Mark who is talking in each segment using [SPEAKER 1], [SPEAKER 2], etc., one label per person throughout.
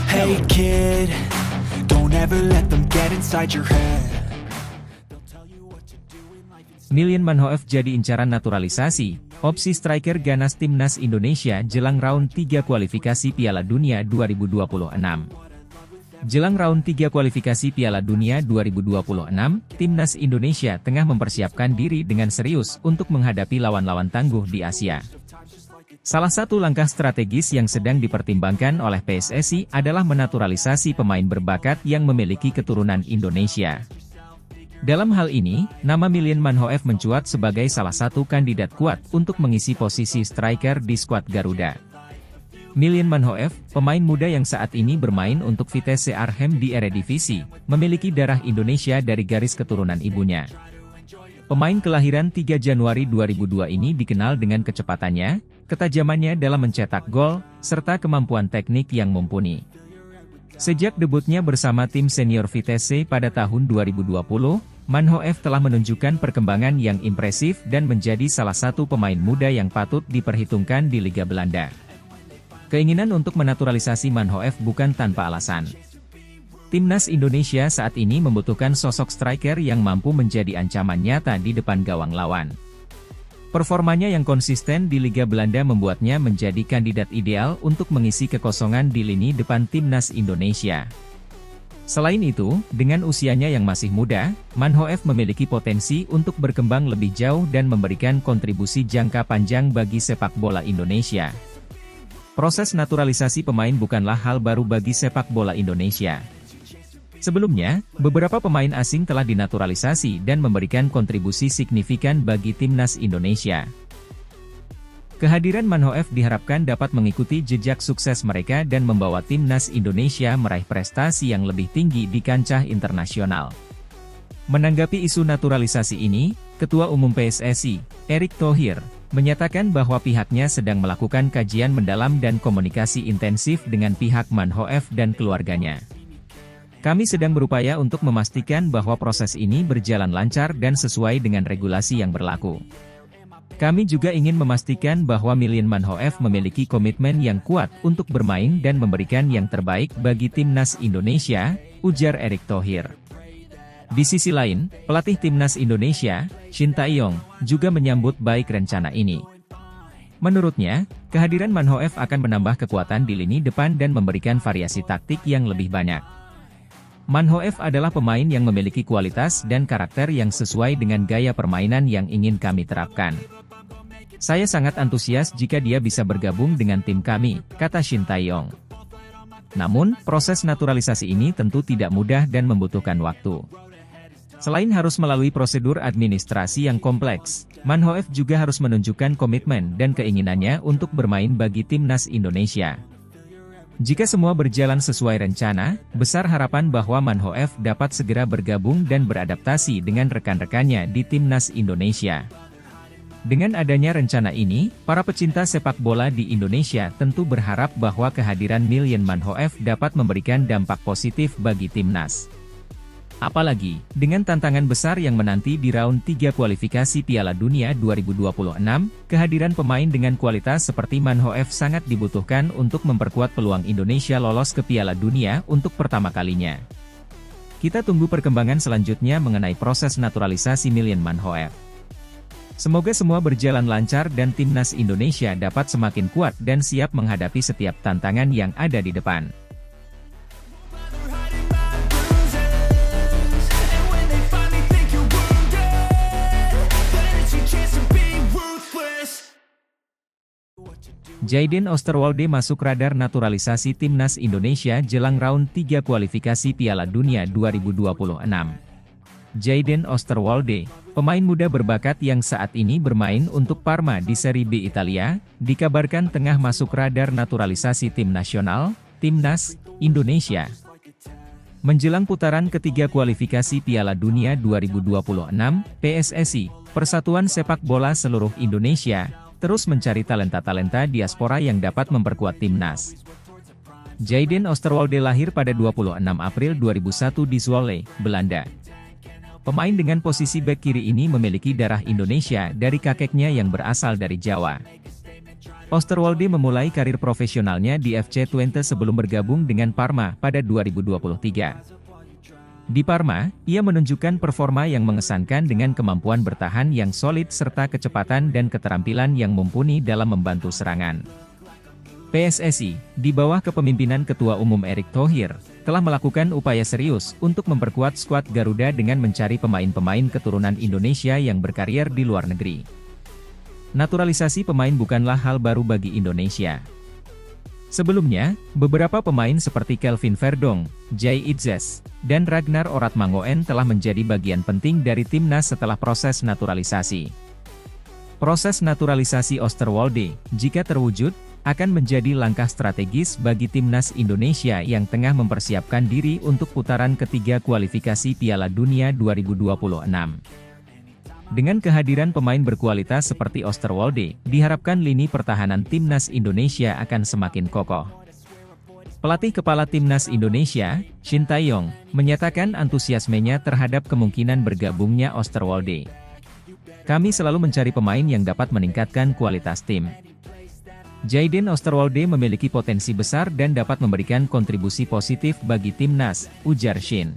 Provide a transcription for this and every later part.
[SPEAKER 1] Hey kid, don't ever let them get inside your head.
[SPEAKER 2] Milian Manhoef jadi incaran naturalisasi. Opsi striker ganas timnas Indonesia jelang round 3 kualifikasi Piala Dunia 2026. Jelang round 3 kualifikasi Piala Dunia 2026, timnas Indonesia tengah mempersiapkan diri dengan serius untuk menghadapi lawan-lawan tangguh di Asia. Salah satu langkah strategis yang sedang dipertimbangkan oleh PSSI adalah menaturalisasi pemain berbakat yang memiliki keturunan Indonesia. Dalam hal ini, nama Milian Manhoef mencuat sebagai salah satu kandidat kuat untuk mengisi posisi striker di skuad Garuda. Milian Manhoef, pemain muda yang saat ini bermain untuk Vitesse Arnhem di Eredivisie, memiliki darah Indonesia dari garis keturunan ibunya. Pemain kelahiran 3 Januari 2002 ini dikenal dengan kecepatannya, ketajamannya dalam mencetak gol, serta kemampuan teknik yang mumpuni. Sejak debutnya bersama tim senior Vitesse pada tahun 2020, Manhoef telah menunjukkan perkembangan yang impresif dan menjadi salah satu pemain muda yang patut diperhitungkan di Liga Belanda. Keinginan untuk menaturalisasi Manhoef bukan tanpa alasan. Timnas Indonesia saat ini membutuhkan sosok striker yang mampu menjadi ancaman nyata di depan gawang lawan. Performanya yang konsisten di Liga Belanda membuatnya menjadi kandidat ideal untuk mengisi kekosongan di lini depan timnas Indonesia. Selain itu, dengan usianya yang masih muda, Manhoef memiliki potensi untuk berkembang lebih jauh dan memberikan kontribusi jangka panjang bagi sepak bola Indonesia. Proses naturalisasi pemain bukanlah hal baru bagi sepak bola Indonesia. Sebelumnya, beberapa pemain asing telah dinaturalisasi dan memberikan kontribusi signifikan bagi timnas Indonesia. Kehadiran Manhoef diharapkan dapat mengikuti jejak sukses mereka dan membawa timnas Indonesia meraih prestasi yang lebih tinggi di kancah internasional. Menanggapi isu naturalisasi ini, Ketua Umum PSSI, Erick Thohir, menyatakan bahwa pihaknya sedang melakukan kajian mendalam dan komunikasi intensif dengan pihak Manhoef dan keluarganya. Kami sedang berupaya untuk memastikan bahwa proses ini berjalan lancar dan sesuai dengan regulasi yang berlaku. Kami juga ingin memastikan bahwa Milian Manhoef memiliki komitmen yang kuat untuk bermain dan memberikan yang terbaik bagi timnas Indonesia, ujar Erick Thohir. Di sisi lain, pelatih timnas Indonesia, Shin Tae-yong, juga menyambut baik rencana ini. Menurutnya, kehadiran Manhoef akan menambah kekuatan di lini depan dan memberikan variasi taktik yang lebih banyak. Manhoef adalah pemain yang memiliki kualitas dan karakter yang sesuai dengan gaya permainan yang ingin kami terapkan. Saya sangat antusias jika dia bisa bergabung dengan tim kami, kata Shin Tae-yong. Namun, proses naturalisasi ini tentu tidak mudah dan membutuhkan waktu. Selain harus melalui prosedur administrasi yang kompleks, Manhoef juga harus menunjukkan komitmen dan keinginannya untuk bermain bagi timnas Indonesia. Jika semua berjalan sesuai rencana, besar harapan bahwa Manhoef dapat segera bergabung dan beradaptasi dengan rekan-rekannya di timnas Indonesia. Dengan adanya rencana ini, para pecinta sepak bola di Indonesia tentu berharap bahwa kehadiran Milian Manhoef dapat memberikan dampak positif bagi timnas. Apalagi, dengan tantangan besar yang menanti di round 3 kualifikasi Piala Dunia 2026, kehadiran pemain dengan kualitas seperti Manhoef sangat dibutuhkan untuk memperkuat peluang Indonesia lolos ke Piala Dunia untuk pertama kalinya. Kita tunggu perkembangan selanjutnya mengenai proses naturalisasi Milian Manhoef. Semoga semua berjalan lancar dan timnas Indonesia dapat semakin kuat dan siap menghadapi setiap tantangan yang ada di depan. Jayden Oosterwolde masuk radar naturalisasi timnas Indonesia jelang round 3 kualifikasi Piala Dunia 2026. Jayden Oosterwolde, pemain muda berbakat yang saat ini bermain untuk Parma di Serie B Italia, dikabarkan tengah masuk radar naturalisasi tim nasional, Timnas Indonesia. Menjelang putaran ketiga kualifikasi Piala Dunia 2026, PSSI, Persatuan Sepak Bola Seluruh Indonesia, terus mencari talenta-talenta diaspora yang dapat memperkuat timnas. Jayden Oosterwolde lahir pada 26 April 2001 di Zwolle, Belanda. Pemain dengan posisi bek kiri ini memiliki darah Indonesia dari kakeknya yang berasal dari Jawa. Osterwolde memulai karir profesionalnya di FC Twente sebelum bergabung dengan Parma pada 2023. Di Parma, ia menunjukkan performa yang mengesankan dengan kemampuan bertahan yang solid serta kecepatan dan keterampilan yang mumpuni dalam membantu serangan. PSSI, di bawah kepemimpinan Ketua Umum Erick Thohir, telah melakukan upaya serius untuk memperkuat skuad Garuda dengan mencari pemain-pemain keturunan Indonesia yang berkarier di luar negeri. Naturalisasi pemain bukanlah hal baru bagi Indonesia. Sebelumnya, beberapa pemain seperti Kelvin Verdong, Jay Itzes, dan Ragnar Oratmangoen telah menjadi bagian penting dari timnas setelah proses naturalisasi. Proses naturalisasi Osterwolde, jika terwujud, akan menjadi langkah strategis bagi timnas Indonesia yang tengah mempersiapkan diri untuk putaran ketiga kualifikasi Piala Dunia 2026. Dengan kehadiran pemain berkualitas seperti Osterwolde, diharapkan lini pertahanan timnas Indonesia akan semakin kokoh. Pelatih kepala timnas Indonesia, Shin Tae-yong, menyatakan antusiasmenya terhadap kemungkinan bergabungnya Osterwolde. Kami selalu mencari pemain yang dapat meningkatkan kualitas tim. Jayden Osterwolde memiliki potensi besar dan dapat memberikan kontribusi positif bagi timnas, ujar Shin.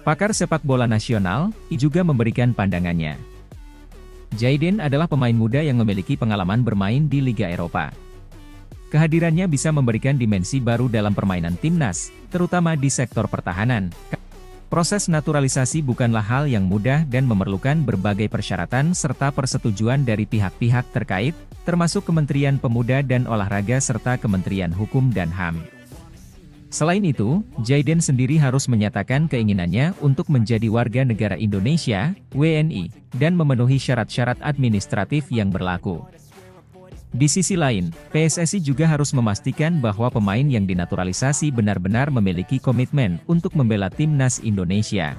[SPEAKER 2] Pakar sepak bola nasional, juga memberikan pandangannya. Jayden adalah pemain muda yang memiliki pengalaman bermain di Liga Eropa. Kehadirannya bisa memberikan dimensi baru dalam permainan timnas, terutama di sektor pertahanan. Proses naturalisasi bukanlah hal yang mudah dan memerlukan berbagai persyaratan serta persetujuan dari pihak-pihak terkait, termasuk Kementerian Pemuda dan Olahraga serta Kementerian Hukum dan HAM. Selain itu, Jayden sendiri harus menyatakan keinginannya untuk menjadi warga negara Indonesia, WNI, dan memenuhi syarat-syarat administratif yang berlaku. Di sisi lain, PSSI juga harus memastikan bahwa pemain yang dinaturalisasi benar-benar memiliki komitmen untuk membela timnas Indonesia.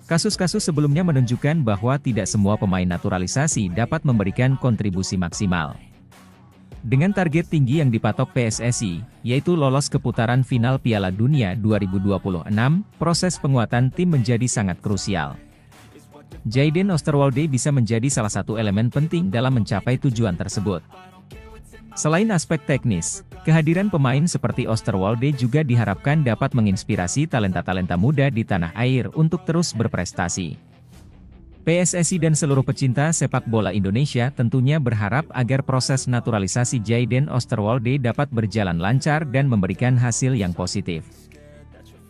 [SPEAKER 2] Kasus-kasus sebelumnya menunjukkan bahwa tidak semua pemain naturalisasi dapat memberikan kontribusi maksimal. Dengan target tinggi yang dipatok PSSI, yaitu lolos ke putaran final Piala Dunia 2026, proses penguatan tim menjadi sangat krusial. Jayden Osterwolde bisa menjadi salah satu elemen penting dalam mencapai tujuan tersebut. Selain aspek teknis, kehadiran pemain seperti Osterwolde juga diharapkan dapat menginspirasi talenta-talenta muda di tanah air untuk terus berprestasi. PSSI dan seluruh pecinta sepak bola Indonesia tentunya berharap agar proses naturalisasi Jayden Osterwolde dapat berjalan lancar dan memberikan hasil yang positif.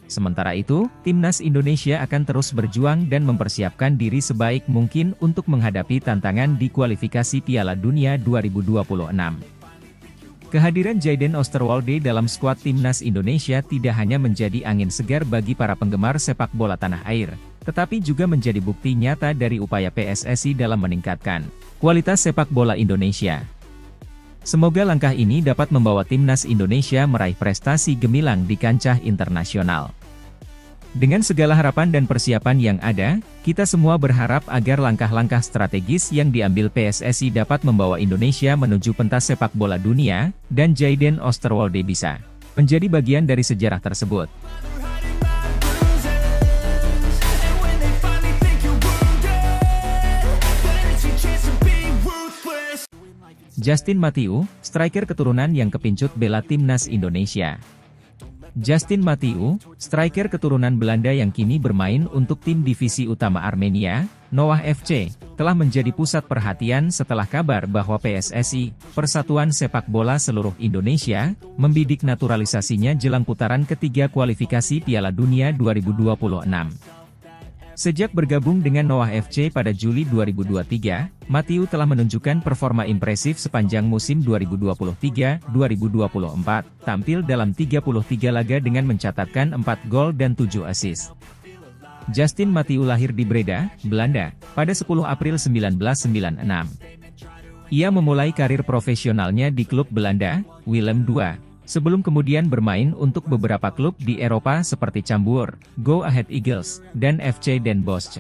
[SPEAKER 2] Sementara itu, timnas Indonesia akan terus berjuang dan mempersiapkan diri sebaik mungkin untuk menghadapi tantangan di kualifikasi Piala Dunia 2026. Kehadiran Jayden Osterwolde dalam skuad timnas Indonesia tidak hanya menjadi angin segar bagi para penggemar sepak bola tanah air, tetapi juga menjadi bukti nyata dari upaya PSSI dalam meningkatkan kualitas sepak bola Indonesia. Semoga langkah ini dapat membawa timnas Indonesia meraih prestasi gemilang di kancah internasional. Dengan segala harapan dan persiapan yang ada, kita semua berharap agar langkah-langkah strategis yang diambil PSSI dapat membawa Indonesia menuju pentas sepak bola dunia, dan Jayden Osterwolde bisa menjadi bagian dari sejarah tersebut. Justin Mathieu, striker keturunan yang kepincut bela timnas Indonesia. Justin Mathieu, striker keturunan Belanda yang kini bermain untuk tim divisi utama Armenia, Noah FC, telah menjadi pusat perhatian setelah kabar bahwa PSSI, Persatuan Sepak Bola Seluruh Indonesia, membidik naturalisasinya jelang putaran ketiga kualifikasi Piala Dunia 2026. Sejak bergabung dengan Noah FC pada Juli 2023, Mathieu telah menunjukkan performa impresif sepanjang musim 2023-2024, tampil dalam 33 laga dengan mencatatkan 4 gol dan 7 assist. Justin Mathieu lahir di Breda, Belanda, pada 10 April 1996. Ia memulai karir profesionalnya di klub Belanda, Willem II, sebelum kemudian bermain untuk beberapa klub di Eropa seperti Cambuur, Go Ahead Eagles, dan FC Den Bosch.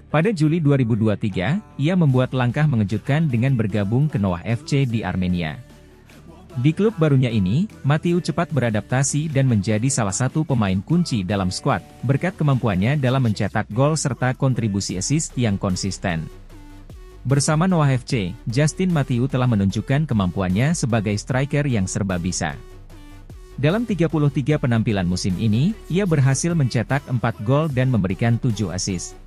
[SPEAKER 2] Pada Juli 2023, ia membuat langkah mengejutkan dengan bergabung ke Noah FC di Armenia. Di klub barunya ini, Mathieu cepat beradaptasi dan menjadi salah satu pemain kunci dalam skuad, berkat kemampuannya dalam mencetak gol serta kontribusi assist yang konsisten. Bersama Noah FC, Justin Mathieu telah menunjukkan kemampuannya sebagai striker yang serba bisa. Dalam 33 penampilan musim ini, ia berhasil mencetak 4 gol dan memberikan 7 assist.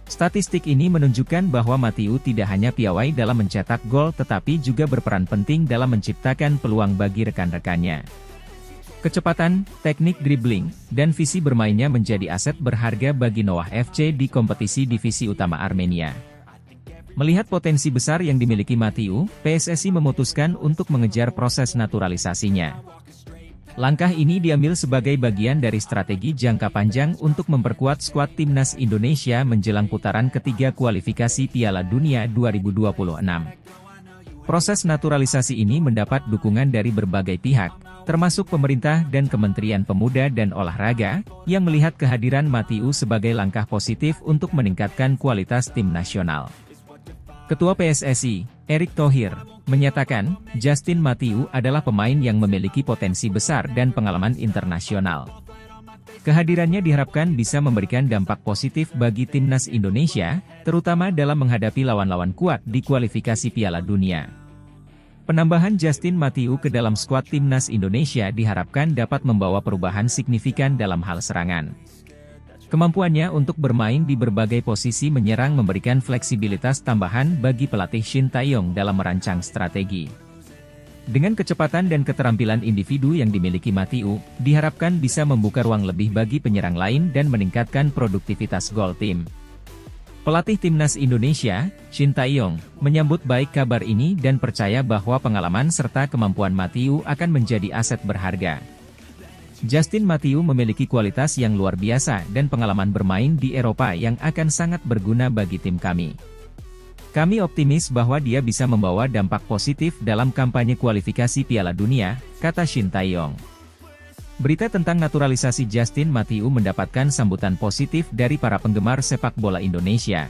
[SPEAKER 2] Statistik ini menunjukkan bahwa Mathieu tidak hanya piawai dalam mencetak gol tetapi juga berperan penting dalam menciptakan peluang bagi rekan-rekannya. Kecepatan, teknik dribbling, dan visi bermainnya menjadi aset berharga bagi Noah FC di kompetisi divisi utama Armenia. Melihat potensi besar yang dimiliki Mathieu, PSSI memutuskan untuk mengejar proses naturalisasinya. Langkah ini diambil sebagai bagian dari strategi jangka panjang untuk memperkuat skuad timnas Indonesia menjelang putaran ketiga kualifikasi Piala Dunia 2026. Proses naturalisasi ini mendapat dukungan dari berbagai pihak, termasuk pemerintah dan Kementerian Pemuda dan Olahraga, yang melihat kehadiran Mathieu sebagai langkah positif untuk meningkatkan kualitas tim nasional. Ketua PSSI, Erick Thohir, menyatakan, Justin Mathieu adalah pemain yang memiliki potensi besar dan pengalaman internasional. Kehadirannya diharapkan bisa memberikan dampak positif bagi timnas Indonesia, terutama dalam menghadapi lawan-lawan kuat di kualifikasi Piala Dunia. Penambahan Justin Mathieu ke dalam skuad timnas Indonesia diharapkan dapat membawa perubahan signifikan dalam hal serangan. Kemampuannya untuk bermain di berbagai posisi menyerang memberikan fleksibilitas tambahan bagi pelatih Shin Tae-yong dalam merancang strategi. Dengan kecepatan dan keterampilan individu yang dimiliki Mathieu, diharapkan bisa membuka ruang lebih bagi penyerang lain dan meningkatkan produktivitas gol tim. Pelatih timnas Indonesia, Shin Tae-yong, menyambut baik kabar ini dan percaya bahwa pengalaman serta kemampuan Mathieu akan menjadi aset berharga. Justin Mathieu memiliki kualitas yang luar biasa dan pengalaman bermain di Eropa yang akan sangat berguna bagi tim kami. Kami optimis bahwa dia bisa membawa dampak positif dalam kampanye kualifikasi Piala Dunia, kata Shin Tae-yong. Berita tentang naturalisasi Justin Mathieu mendapatkan sambutan positif dari para penggemar sepak bola Indonesia.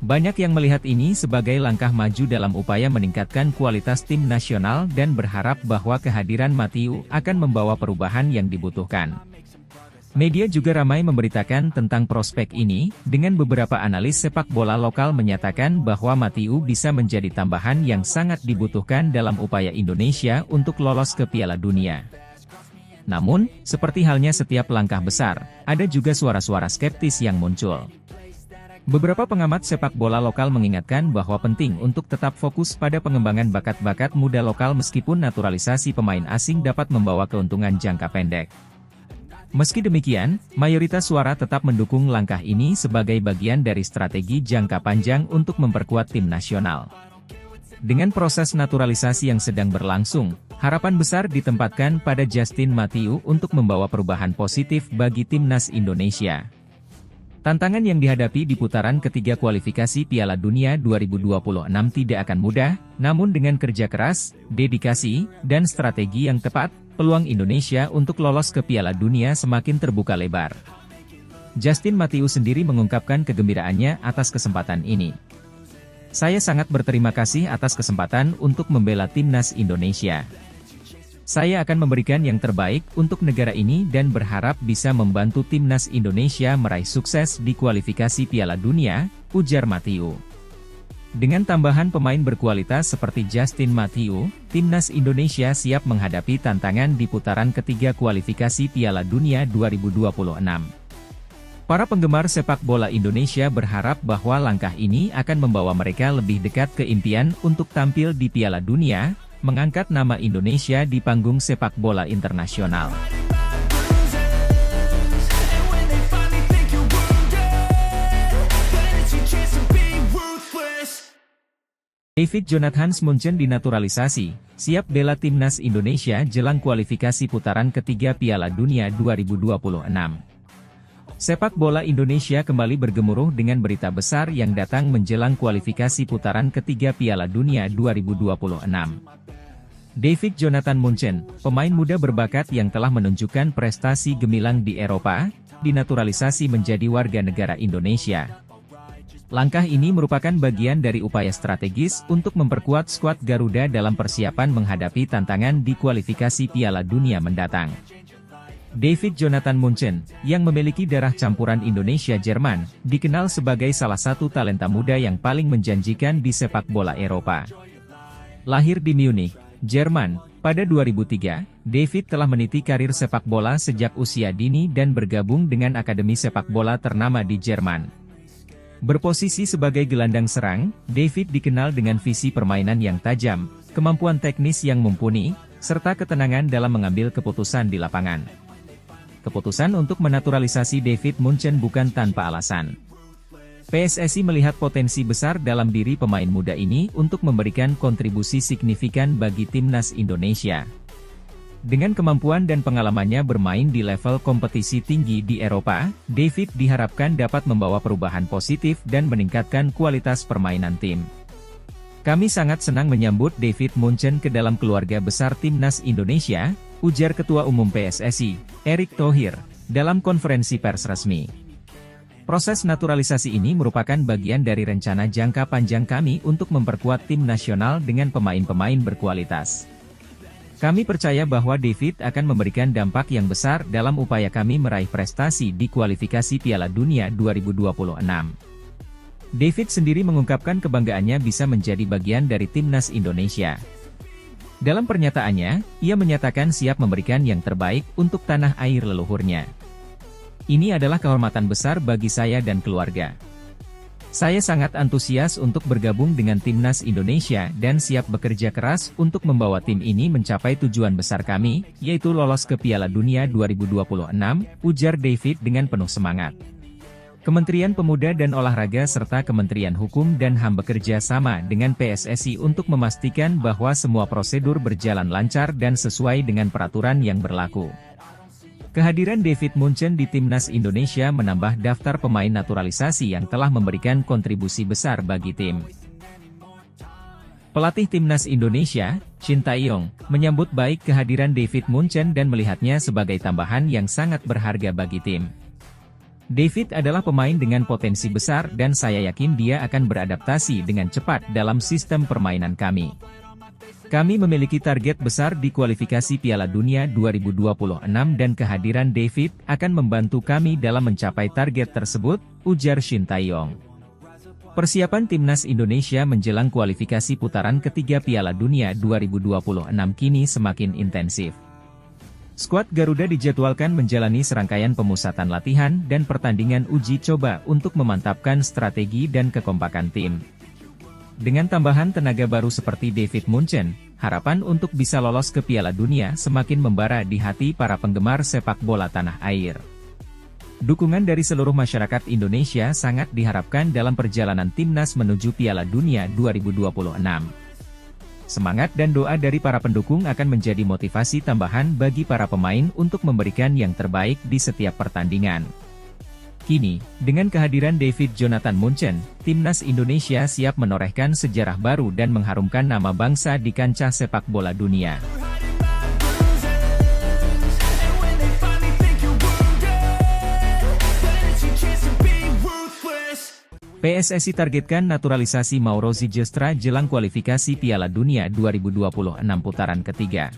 [SPEAKER 2] Banyak yang melihat ini sebagai langkah maju dalam upaya meningkatkan kualitas tim nasional dan berharap bahwa kehadiran Mathieu akan membawa perubahan yang dibutuhkan. Media juga ramai memberitakan tentang prospek ini, dengan beberapa analis sepak bola lokal menyatakan bahwa Mathieu bisa menjadi tambahan yang sangat dibutuhkan dalam upaya Indonesia untuk lolos ke Piala Dunia. Namun, seperti halnya setiap langkah besar, ada juga suara-suara skeptis yang muncul. Beberapa pengamat sepak bola lokal mengingatkan bahwa penting untuk tetap fokus pada pengembangan bakat-bakat muda lokal meskipun naturalisasi pemain asing dapat membawa keuntungan jangka pendek. Meski demikian, mayoritas suara tetap mendukung langkah ini sebagai bagian dari strategi jangka panjang untuk memperkuat tim nasional. Dengan proses naturalisasi yang sedang berlangsung, harapan besar ditempatkan pada Justin Mathieu untuk membawa perubahan positif bagi timnas Indonesia. Tantangan yang dihadapi di putaran ketiga kualifikasi Piala Dunia 2026 tidak akan mudah, namun dengan kerja keras, dedikasi, dan strategi yang tepat, peluang Indonesia untuk lolos ke Piala Dunia semakin terbuka lebar. Justin Mathieu sendiri mengungkapkan kegembiraannya atas kesempatan ini. Saya sangat berterima kasih atas kesempatan untuk membela timnas Indonesia. Saya akan memberikan yang terbaik untuk negara ini dan berharap bisa membantu timnas Indonesia meraih sukses di kualifikasi Piala Dunia, ujar Mathieu. Dengan tambahan pemain berkualitas seperti Justin Mathieu, timnas Indonesia siap menghadapi tantangan di putaran ketiga kualifikasi Piala Dunia 2026. Para penggemar sepak bola Indonesia berharap bahwa langkah ini akan membawa mereka lebih dekat ke impian untuk tampil di Piala Dunia, mengangkat nama Indonesia di panggung sepak bola internasional. David Jonathan Munchen dinaturalisasi, siap bela timnas Indonesia jelang kualifikasi putaran ketiga Piala Dunia 2026. Sepak bola Indonesia kembali bergemuruh dengan berita besar yang datang menjelang kualifikasi putaran ketiga Piala Dunia 2026. David Jonathan Munchen, pemain muda berbakat yang telah menunjukkan prestasi gemilang di Eropa, dinaturalisasi menjadi warga negara Indonesia. Langkah ini merupakan bagian dari upaya strategis untuk memperkuat skuad Garuda dalam persiapan menghadapi tantangan di kualifikasi Piala Dunia mendatang. David Jonathan Munchen, yang memiliki darah campuran Indonesia-Jerman, dikenal sebagai salah satu talenta muda yang paling menjanjikan di sepak bola Eropa. Lahir di Munich, Jerman, pada 2003, David telah meniti karir sepak bola sejak usia dini dan bergabung dengan akademi sepak bola ternama di Jerman. Berposisi sebagai gelandang serang, David dikenal dengan visi permainan yang tajam, kemampuan teknis yang mumpuni, serta ketenangan dalam mengambil keputusan di lapangan. Keputusan untuk menaturalisasi David Munchen bukan tanpa alasan. PSSI melihat potensi besar dalam diri pemain muda ini untuk memberikan kontribusi signifikan bagi timnas Indonesia. Dengan kemampuan dan pengalamannya bermain di level kompetisi tinggi di Eropa, David diharapkan dapat membawa perubahan positif dan meningkatkan kualitas permainan tim. Kami sangat senang menyambut David Munchen ke dalam keluarga besar timnas Indonesia, ujar Ketua Umum PSSI, Erick Thohir, dalam konferensi pers resmi. Proses naturalisasi ini merupakan bagian dari rencana jangka panjang kami untuk memperkuat tim nasional dengan pemain-pemain berkualitas. Kami percaya bahwa David akan memberikan dampak yang besar dalam upaya kami meraih prestasi di kualifikasi Piala Dunia 2026. David sendiri mengungkapkan kebanggaannya bisa menjadi bagian dari timnas Indonesia. Dalam pernyataannya, ia menyatakan siap memberikan yang terbaik untuk tanah air leluhurnya. Ini adalah kehormatan besar bagi saya dan keluarga. Saya sangat antusias untuk bergabung dengan timnas Indonesia dan siap bekerja keras untuk membawa tim ini mencapai tujuan besar kami, yaitu lolos ke Piala Dunia 2026, ujar David dengan penuh semangat. Kementerian Pemuda dan Olahraga serta Kementerian Hukum dan HAM bekerja sama dengan PSSI untuk memastikan bahwa semua prosedur berjalan lancar dan sesuai dengan peraturan yang berlaku. Kehadiran David Munchen di timnas Indonesia menambah daftar pemain naturalisasi yang telah memberikan kontribusi besar bagi tim. Pelatih timnas Indonesia, Shin Tae-yong, menyambut baik kehadiran David Munchen dan melihatnya sebagai tambahan yang sangat berharga bagi tim. David adalah pemain dengan potensi besar dan saya yakin dia akan beradaptasi dengan cepat dalam sistem permainan kami. Kami memiliki target besar di kualifikasi Piala Dunia 2026 dan kehadiran David akan membantu kami dalam mencapai target tersebut, ujar Shin Tae-yong. Persiapan timnas Indonesia menjelang kualifikasi putaran ketiga Piala Dunia 2026 kini semakin intensif. Skuad Garuda dijadwalkan menjalani serangkaian pemusatan latihan dan pertandingan uji coba untuk memantapkan strategi dan kekompakan tim. Dengan tambahan tenaga baru seperti David Munchen, harapan untuk bisa lolos ke Piala Dunia semakin membara di hati para penggemar sepak bola tanah air. Dukungan dari seluruh masyarakat Indonesia sangat diharapkan dalam perjalanan timnas menuju Piala Dunia 2026. Semangat dan doa dari para pendukung akan menjadi motivasi tambahan bagi para pemain untuk memberikan yang terbaik di setiap pertandingan. Kini, dengan kehadiran David Jonathan Munchen, timnas Indonesia siap menorehkan sejarah baru dan mengharumkan nama bangsa di kancah sepak bola dunia. PSSI targetkan naturalisasi Mauro Zylstra jelang kualifikasi Piala Dunia 2026 putaran ketiga.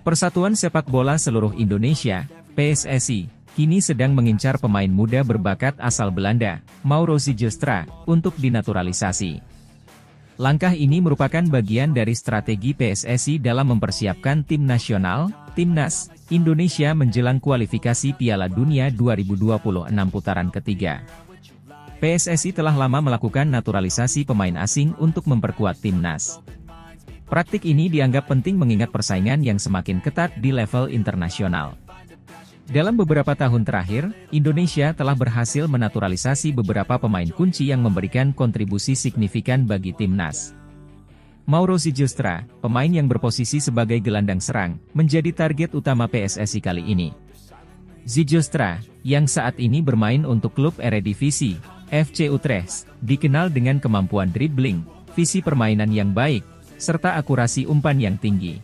[SPEAKER 2] Persatuan Sepak Bola Seluruh Indonesia, PSSI, kini sedang mengincar pemain muda berbakat asal Belanda, Mauro Zylstra, untuk dinaturalisasi. Langkah ini merupakan bagian dari strategi PSSI dalam mempersiapkan tim nasional, Timnas, Indonesia menjelang kualifikasi Piala Dunia 2026 putaran ketiga. PSSI telah lama melakukan naturalisasi pemain asing untuk memperkuat timnas. Praktik ini dianggap penting mengingat persaingan yang semakin ketat di level internasional. Dalam beberapa tahun terakhir, Indonesia telah berhasil menaturalisasi beberapa pemain kunci yang memberikan kontribusi signifikan bagi timnas. Mauro Zylstra, pemain yang berposisi sebagai gelandang serang, menjadi target utama PSSI kali ini. Zylstra, yang saat ini bermain untuk klub Eredivisie, FC Utrecht, dikenal dengan kemampuan dribbling, visi permainan yang baik, serta akurasi umpan yang tinggi.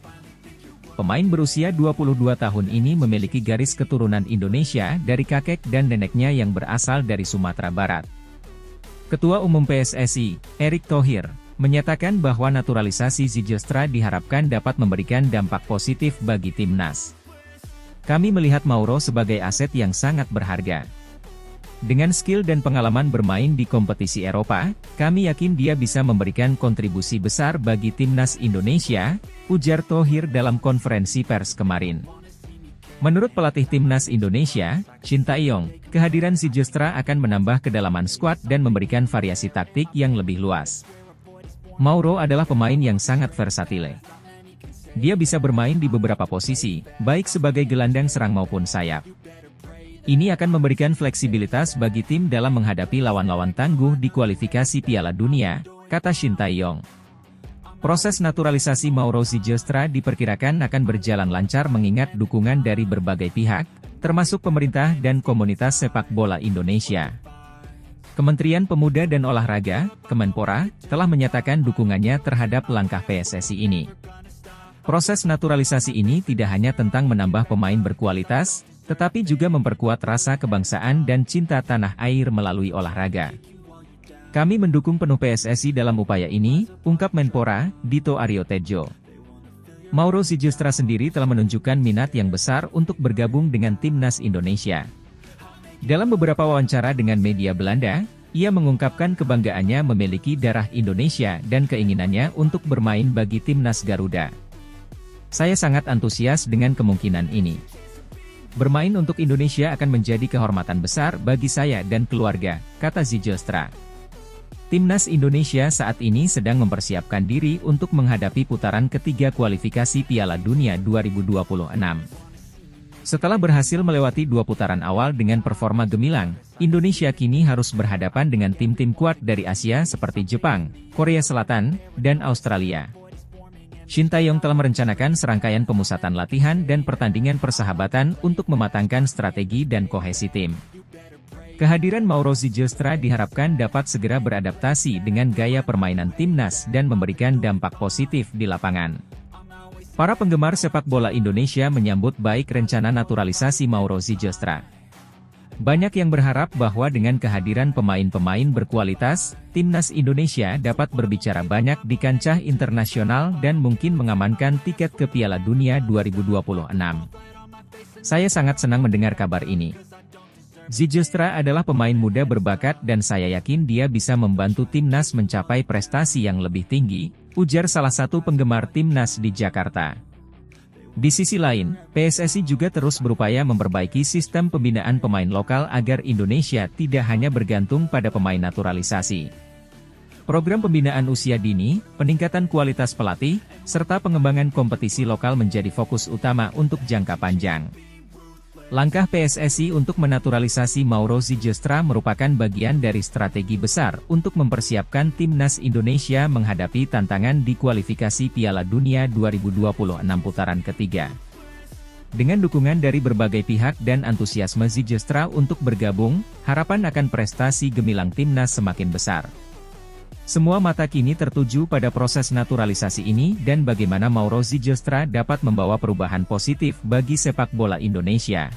[SPEAKER 2] Pemain berusia 22 tahun ini memiliki garis keturunan Indonesia dari kakek dan neneknya yang berasal dari Sumatera Barat. Ketua Umum PSSI, Erick Thohir, menyatakan bahwa naturalisasi Zylstra diharapkan dapat memberikan dampak positif bagi timnas. Kami melihat Mauro sebagai aset yang sangat berharga. Dengan skill dan pengalaman bermain di kompetisi Eropa, kami yakin dia bisa memberikan kontribusi besar bagi timnas Indonesia, ujar Thohir dalam konferensi pers kemarin. Menurut pelatih timnas Indonesia, Shin Tae-yong, kehadiran Zijlstra akan menambah kedalaman skuad dan memberikan variasi taktik yang lebih luas. Mauro adalah pemain yang sangat versatile. Dia bisa bermain di beberapa posisi, baik sebagai gelandang serang maupun sayap. Ini akan memberikan fleksibilitas bagi tim dalam menghadapi lawan-lawan tangguh di kualifikasi Piala Dunia, kata Shin Tae-yong. Proses naturalisasi Mauro Zijlstra diperkirakan akan berjalan lancar mengingat dukungan dari berbagai pihak, termasuk pemerintah dan komunitas sepak bola Indonesia. Kementerian Pemuda dan Olahraga, Kemenpora, telah menyatakan dukungannya terhadap langkah PSSI ini. Proses naturalisasi ini tidak hanya tentang menambah pemain berkualitas, tetapi juga memperkuat rasa kebangsaan dan cinta tanah air melalui olahraga. Kami mendukung penuh PSSI dalam upaya ini, ungkap Menpora, Dito Aryo Tejo. Mauro Zijlstra sendiri telah menunjukkan minat yang besar untuk bergabung dengan timnas Indonesia. Dalam beberapa wawancara dengan media Belanda, ia mengungkapkan kebanggaannya memiliki darah Indonesia dan keinginannya untuk bermain bagi timnas Garuda. Saya sangat antusias dengan kemungkinan ini. Bermain untuk Indonesia akan menjadi kehormatan besar bagi saya dan keluarga, kata Zijlstra. Timnas Indonesia saat ini sedang mempersiapkan diri untuk menghadapi putaran ketiga kualifikasi Piala Dunia 2026. Setelah berhasil melewati 2 putaran awal dengan performa gemilang, Indonesia kini harus berhadapan dengan tim-tim kuat dari Asia seperti Jepang, Korea Selatan, dan Australia. Shin Tae-yong telah merencanakan serangkaian pemusatan latihan dan pertandingan persahabatan untuk mematangkan strategi dan kohesi tim. Kehadiran Mauro Zijlstra diharapkan dapat segera beradaptasi dengan gaya permainan timnas dan memberikan dampak positif di lapangan. Para penggemar sepak bola Indonesia menyambut baik rencana naturalisasi Mauro Zijlstra. Banyak yang berharap bahwa dengan kehadiran pemain-pemain berkualitas, timnas Indonesia dapat berbicara banyak di kancah internasional dan mungkin mengamankan tiket ke Piala Dunia 2026. Saya sangat senang mendengar kabar ini. Zijlstra adalah pemain muda berbakat dan saya yakin dia bisa membantu timnas mencapai prestasi yang lebih tinggi, ujar salah satu penggemar timnas di Jakarta. Di sisi lain, PSSI juga terus berupaya memperbaiki sistem pembinaan pemain lokal agar Indonesia tidak hanya bergantung pada pemain naturalisasi. Program pembinaan usia dini, peningkatan kualitas pelatih, serta pengembangan kompetisi lokal menjadi fokus utama untuk jangka panjang. Langkah PSSI untuk menaturalisasi Mauro Zijlstra merupakan bagian dari strategi besar untuk mempersiapkan timnas Indonesia menghadapi tantangan di kualifikasi Piala Dunia 2026 putaran ketiga. Dengan dukungan dari berbagai pihak dan antusiasme Zijlstra untuk bergabung, harapan akan prestasi gemilang timnas semakin besar. Semua mata kini tertuju pada proses naturalisasi ini dan bagaimana Mauro Zijlstra dapat membawa perubahan positif bagi sepak bola Indonesia.